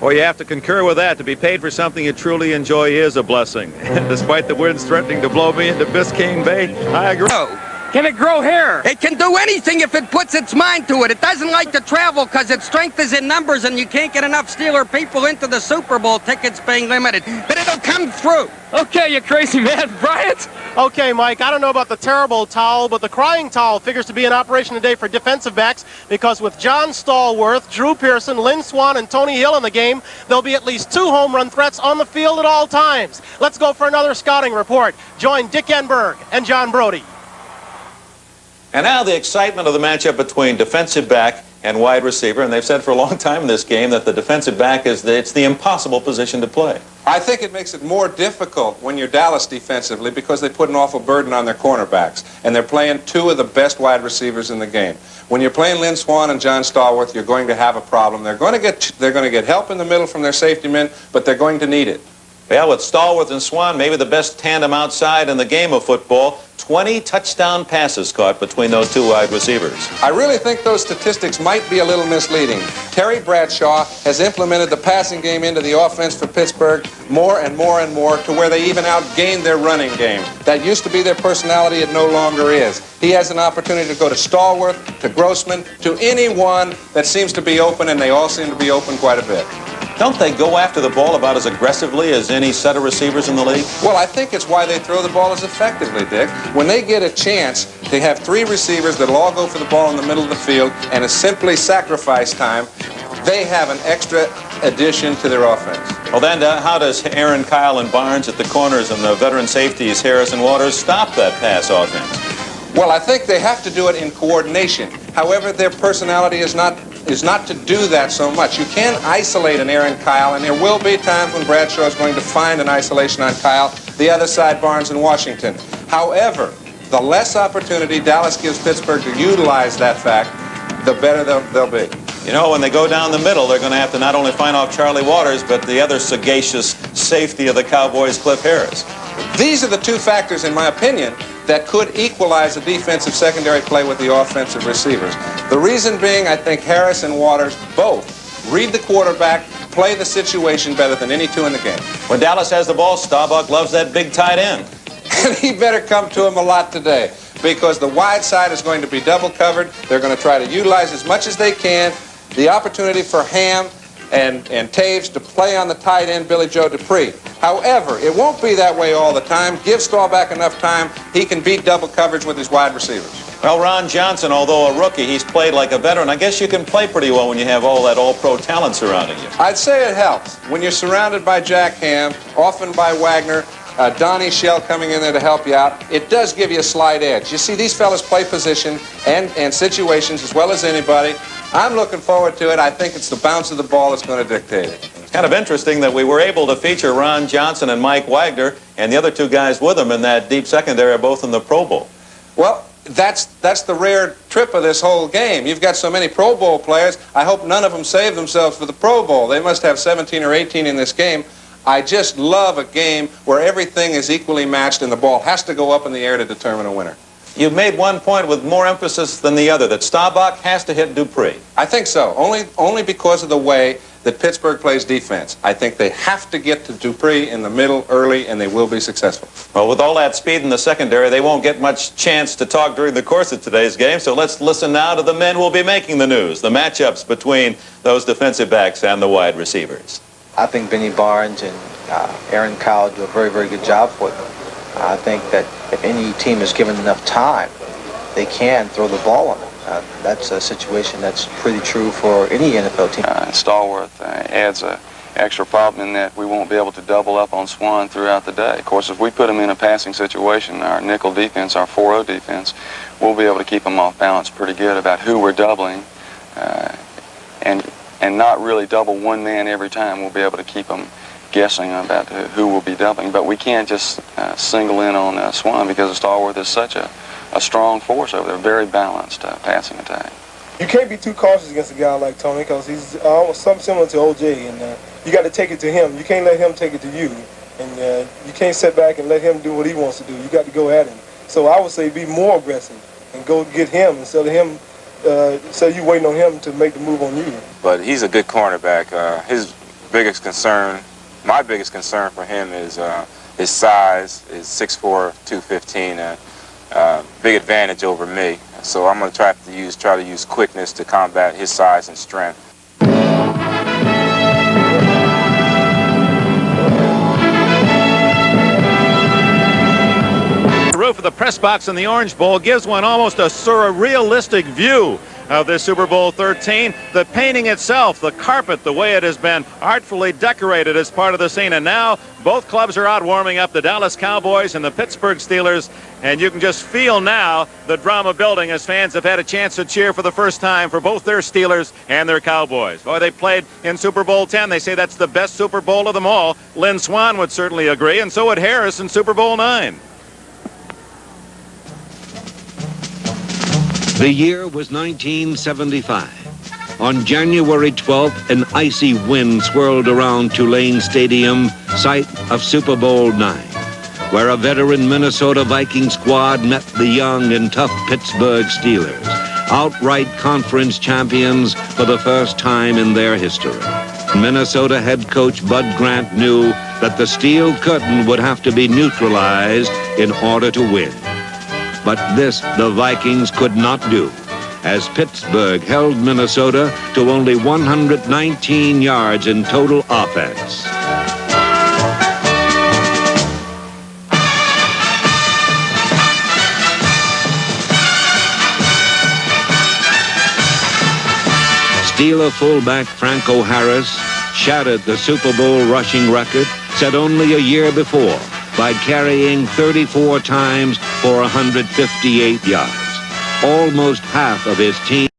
Well, you have to concur with that. To be paid for something you truly enjoy is a blessing. Despite the winds threatening to blow me into Biscayne Bay, I agree. Can it grow hair? It can do anything if it puts its mind to it. It doesn't like to travel because its strength is in numbers and you can't get enough Steeler people into the Super Bowl, tickets being limited. But it'll come through. Okay, you crazy man. Bryant? Okay, Mike, I don't know about the terrible towel, but the crying towel figures to be in operation today for defensive backs because with John Stallworth, Drew Pearson, Lynn Swann, and Tony Hill in the game, there'll be at least 2 home run threats on the field at all times. Let's go for another scouting report. Join Dick Enberg and John Brody. And now the excitement of the matchup between defensive back and wide receiver. And they've said for a long time in this game that the defensive back is it's the impossible position to play. I think it makes it more difficult when you're Dallas defensively because they put an awful burden on their cornerbacks. And they're playing 2 of the best wide receivers in the game. When you're playing Lynn Swann and John Stallworth, you're going to have a problem. They're going to get help in the middle from their safety men, but they're going to need it. Yeah, with Stallworth and Swann, maybe the best tandem outside in the game of football. 20 touchdown passes caught between those 2 wide receivers. I really think those statistics might be a little misleading. Terry Bradshaw has implemented the passing game into the offense for Pittsburgh more and more and more to where they even outgained their running game. That used to be their personality. It no longer is. He has an opportunity to go to Stallworth, to Grossman, to anyone that seems to be open, and they all seem to be open quite a bit. Don't they go after the ball about as aggressively as any set of receivers in the league? Well, I think it's why they throw the ball as effectively, Dick. When they get a chance to have 3 receivers that'll all go for the ball in the middle of the field and it's simply sacrifice time, they have an extra addition to their offense. Well, then, how does Aaron, Kyle, and Barnes at the corners and the veteran safeties, Harris and Waters, stop that pass offense? Well, I think they have to do it in coordination. However, their personality is not to do that so much. You can isolate an Aaron Kyle, and there will be times when Bradshaw is going to find an isolation on Kyle, the other side, Barnes and Washington. However, the less opportunity Dallas gives Pittsburgh to utilize that fact, the better they'll be. You know, when they go down the middle, they're going to have to not only find off Charlie Waters, but the other sagacious safety of the Cowboys, Cliff Harris. These are the 2 factors, in my opinion, that could equalize the defensive secondary play with the offensive receivers. The reason being, I think Harris and Waters both read the quarterback, play the situation better than any 2 in the game. When Dallas has the ball, Staubach loves that big tight end. And he better come to him a lot today because the wide side is going to be double covered. They're going to try to utilize as much as they can the opportunity for Ham and Taves to play on the tight end, Billy Joe Dupree. However, it won't be that way all the time. Give Staubach enough time, he can beat double coverage with his wide receivers. Well, Ron Johnson, although a rookie, he's played like a veteran. I guess you can play pretty well when you have all that all-pro talent surrounding you. I'd say it helps. When you're surrounded by Jack Ham, often by Wagner, Donnie Shell coming in there to help you out, it does give you a slight edge. You see, these fellas play position and situations as well as anybody. I'm looking forward to it. I think it's the bounce of the ball that's going to dictate it. It's kind of interesting that we were able to feature Ron Johnson and Mike Wagner, and the other 2 guys with them in that deep secondary are both in the Pro Bowl. Well, that's the rare trip of this whole game. You've got so many Pro Bowl players. I hope none of them save themselves for the Pro Bowl. They must have 17 or 18 in this game. I just love a game where everything is equally matched and the ball has to go up in the air to determine a winner. You've made one point with more emphasis than the other, that Staubach has to hit Dupree. I think so, only because of the way that Pittsburgh plays defense. I think they have to get to Dupree in the middle early, and they will be successful. Well, with all that speed in the secondary, they won't get much chance to talk during the course of today's game, so let's listen now to the men who will be making the news, the matchups between those defensive backs and the wide receivers. I think Benny Barnes and Aaron Kyle do a very, very good job for them. I think that if any team is given enough time, they can throw the ball on them. That's a situation that's pretty true for any NFL team. Stallworth adds an extra problem in that we won't be able to double up on Swann throughout the day. Of course, if we put him in a passing situation, our nickel defense, our 4-0 defense, we'll be able to keep him off balance pretty good about who we're doubling and not really double one man every time. We'll be able to keep them guessing about who will be doubling, but we can't just single in on Swann because Stallworth is such a strong force over there, very balanced passing attack. You can't be too cautious against a guy like Tony because he's almost something similar to O.J., and you got to take it to him. You can't let him take it to you, and you can't sit back and let him do what he wants to do. You got to go at him. So I would say be more aggressive and go get him instead of him. So you waiting on him to make the move on you. But he's a good cornerback. His biggest concern, my biggest concern for him is his size, is 6'4", 215, big advantage over me. So I'm going to try to use quickness to combat his size and strength. The roof of the press box in the Orange Bowl gives one almost a surrealistic view of this Super Bowl 13. The painting itself, the carpet, the way it has been artfully decorated as part of the scene. And now both clubs are out warming up, the Dallas Cowboys and the Pittsburgh Steelers. And you can just feel now the drama building as fans have had a chance to cheer for the first time for both their Steelers and their Cowboys. Boy, they played in Super Bowl 10. They say that's the best Super Bowl of them all. Lynn Swann would certainly agree, and so would Harris in Super Bowl 9. The year was 1975. On January 12th, an icy wind swirled around Tulane Stadium, site of Super Bowl 9, where a veteran Minnesota Viking squad met the young and tough Pittsburgh Steelers, outright conference champions for the first time in their history. Minnesota head coach Bud Grant knew that the steel curtain would have to be neutralized in order to win. But this the Vikings could not do, as Pittsburgh held Minnesota to only 119 yards in total offense. Steeler fullback Franco Harris shattered the Super Bowl rushing record set only a year before by carrying 34 times for 158 yards. Almost half of his team